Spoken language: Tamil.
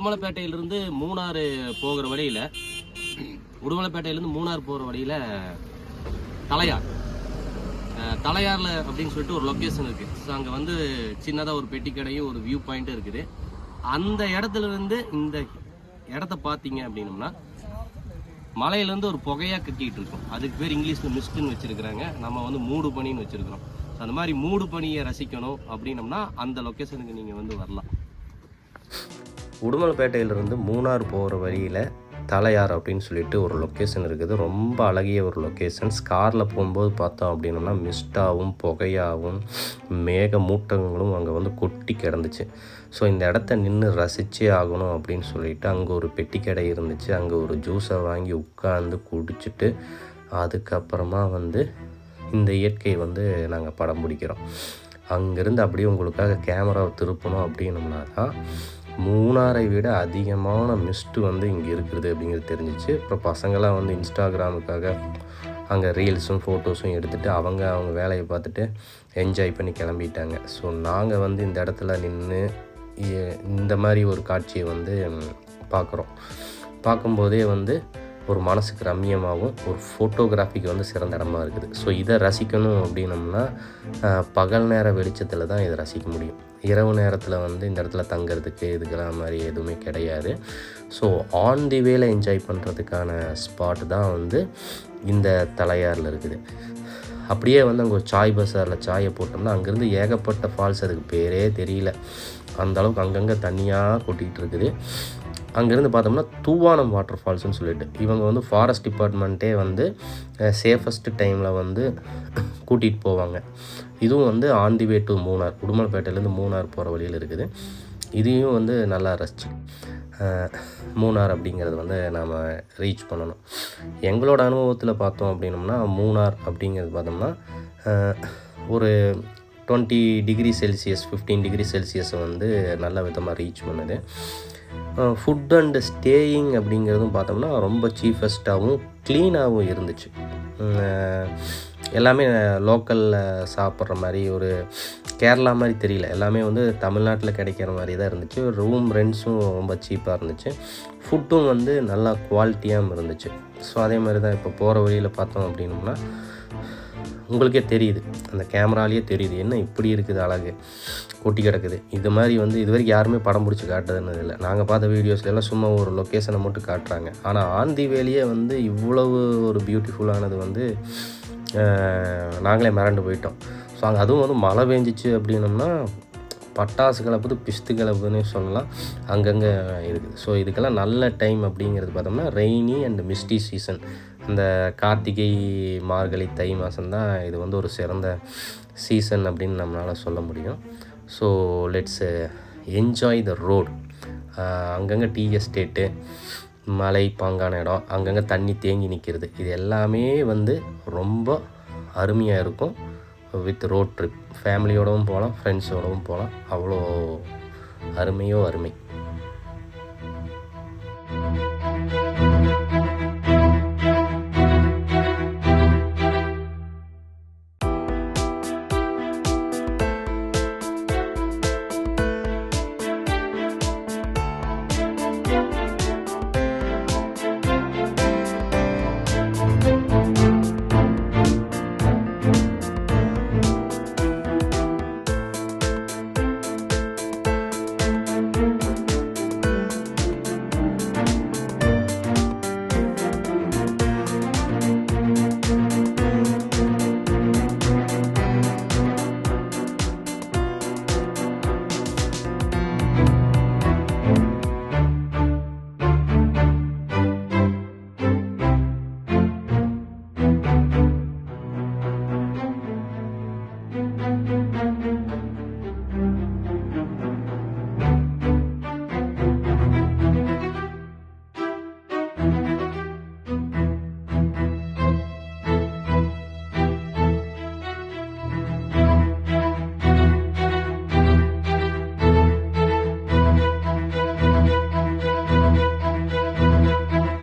உடுமலைப்பேட்டையிலிருந்து மூணாறு போகிற வழியில் தலையார் தலையாரில் அப்படின்னு சொல்லிட்டு ஒரு லொக்கேஷன் இருக்குது. ஸோ அங்கே வந்து சின்னதாக ஒரு பெட்டி கடையும் ஒரு வியூ பாயிண்ட்டும் இருக்குது. அந்த இடத்துலேருந்து இந்த இடத்த பார்த்தீங்க அப்படின்னம்னா மலையிலேருந்து ஒரு புகையாக கட்டிகிட்டு இருக்கும். அதுக்கு பேர் இங்கிலீஷில் மிஸ்ட்டுன்னு வச்சுருக்கிறாங்க. நம்ம வந்து மூடு பனின்னு வச்சுருக்கிறோம். ஸோ அந்த மாதிரி மூடு பனியை ரசிக்கணும் அப்படின்னம்னா அந்த லொக்கேஷனுக்கு நீங்கள் வந்து வரலாம். உடுமலைப்பேட்டையிலிருந்து மூணார் போகிற வழியில் தலையார் அப்படின்னு சொல்லிட்டு ஒரு லொக்கேஷன் இருக்குது. ரொம்ப அழகிய ஒரு லொக்கேஷன்ஸ். காரில் போகும்போது பார்த்தோம் அப்படின்னம்னா மிஸ்டாகவும் புகையாகவும் மேக மூட்டங்களும் அங்கே வந்து கொட்டி கிடந்துச்சு. ஸோ இந்த இடத்த நின்று ரசித்தே ஆகணும் அப்படின்னு சொல்லிட்டு அங்கே ஒரு பெட்டி கடை இருந்துச்சு. அங்கே ஒரு ஜூஸை வாங்கி உட்காந்து குடிச்சிட்டு அதுக்கப்புறமா வந்து இந்த இயற்கை வந்து நாங்கள் படம் பிடிக்கிறோம். அங்கேருந்து அப்படியே உங்களுக்காக கேமராவை திருப்பணும் அப்படின்னம்னா தான் மூணாரை விட அதிகமான மிஸ்ட்டு வந்து இங்கே இருக்குது அப்படிங்கிறது தெரிஞ்சிச்சு. அப்புறம் பசங்களாம் வந்து இன்ஸ்டாகிராமுக்காக அங்கே ரீல்ஸும் ஃபோட்டோஸும் எடுத்துகிட்டு அவங்க வேலையை பார்த்துட்டு என்ஜாய் பண்ணி கிளம்பிட்டாங்க. ஸோ நாங்கள் வந்து இந்த இடத்துல நின்று இந்த மாதிரி ஒரு காட்சியை வந்து பார்க்கும்போதே வந்து ஒரு மனசுக்கு ரம்மியமாகவும் ஒரு ஃபோட்டோகிராஃபிக்கு வந்து சிறந்த இடமா இருக்குது. ஸோ இதை ரசிக்கணும் அப்படின்னம்னா பகல் நேர வெளிச்சத்தில் தான் இதை ரசிக்க முடியும். இரவு நேரத்தில் வந்து இந்த இடத்துல தங்கிறதுக்கு இதுக்கெல்லாம் மாதிரி எதுவுமே கிடையாது. ஸோ ஆன் தி வேல என்ஜாய் பண்ணுறதுக்கான ஸ்பாட் தான் வந்து இந்த தலையாரில் இருக்குது. அப்படியே வந்து அங்கே ஒரு சாய் பஸாரில் சாயை போட்டோம்னா அங்கேருந்து ஏகப்பட்ட ஃபால்ஸ், அதுக்கு பேரே தெரியல, அந்தளவுக்கு அங்கங்கே தண்ணியாக கொட்டிகிட்டு இருக்குது. அங்கேருந்து பார்த்தோம்னா தூவானம் வாட்டர் ஃபால்ஸ்னு சொல்லிட்டு இவங்க வந்து ஃபாரஸ்ட் டிபார்ட்மெண்ட்டே வந்து சேஃபஸ்ட்டு டைமில் வந்து கூட்டிகிட்டு போவாங்க. இதுவும் வந்து on the way to Munnar, உடுமலைப்பேட்டையிலேருந்து மூணார் போகிற வழியில் இருக்குது. இதையும் வந்து நல்லா ரசிச்சு மூணார் அப்படிங்கிறது வந்து நாம் ரீச் பண்ணணும். எங்களோட அனுபவத்தில் பார்த்தோம் அப்படின்னோம்னா மூணார் அப்படிங்கிறது பார்த்தோம்னா ஒரு 20 டிகிரி செல்சியஸ் 15 டிகிரி செல்சியஸை வந்து நல்ல விதமாக ரீச் பண்ணுது. ஃபுட் அண்டு ஸ்டேயிங் அப்படிங்கிறதும் பார்த்தோம்னா ரொம்ப சீஃபஸ்ட்டாகவும் க்ளீனாகவும் இருந்துச்சு. எல்லாமே லோக்கலில் சாப்பிட்ற மாதிரி ஒரு கேரளா மாதிரி தெரியல, எல்லாமே வந்து தமிழ்நாட்டில் கிடைக்கிற மாதிரி தான் இருந்துச்சு. ரூம் ரெண்ட்ஸும் ரொம்ப சீப்பாக இருந்துச்சு. ஃபுட்டும் வந்து நல்லா குவாலிட்டியாகவும் இருந்துச்சு. ஸோ அதே மாதிரி தான் இப்போ போகிற வழியில் பார்த்தோம் அப்படின்னோம்னா உங்களுக்கே தெரியுது, அந்த கேமராலேயே தெரியுது என்ன இப்படி இருக்குது, அழகு கொட்டி கிடக்குது. இது மாதிரி வந்து இது வரைக்கும் யாருமே படம் பிடிச்சி காட்டுறதுன்னு இல்லை. நாங்கள் பார்த்த வீடியோஸ்லாம் சும்மா ஒரு லொக்கேஷனை மட்டும் காட்டுறாங்க. ஆனால் ஆந்தி வேலியே வந்து இவ்வளவு ஒரு பியூட்டிஃபுல்லானது வந்து நாங்களே மிரண்டு போயிட்டோம். ஸோ அங்கே அதுவும் வந்து மழை பெஞ்சிச்சு அப்படின்னோம்னா பட்டாசு கிளப்புது பிஸ்து கிளப்புதுன்னே சொல்லலாம், அங்கங்கே இருக்குது. ஸோ இதுக்கெல்லாம் நல்ல டைம் அப்படிங்கிறது பார்த்தோம்னா ரெய்னி அண்ட் மிஸ்டி சீசன். இந்த கார்த்திகை மார்கழி தை மாதம்தான் இது வந்து ஒரு சிறந்த சீசன் அப்படின்னு நம்மளால் சொல்ல முடியும். So let's enjoy the road. அங்கங்கே டீ எஸ்டேட்டு, மலை பாங்கான இடம், அங்கங்கே தண்ணி தேங்கி நிற்கிறது, இது எல்லாமே வந்து ரொம்ப அருமையாக இருக்கும். வித் ரோட் ட்ரிப் ஃபேமிலியோடவும் போகலாம், ஃப்ரெண்ட்ஸோடவும் போகலாம். அவ்வளோ அருமையோ அருமை.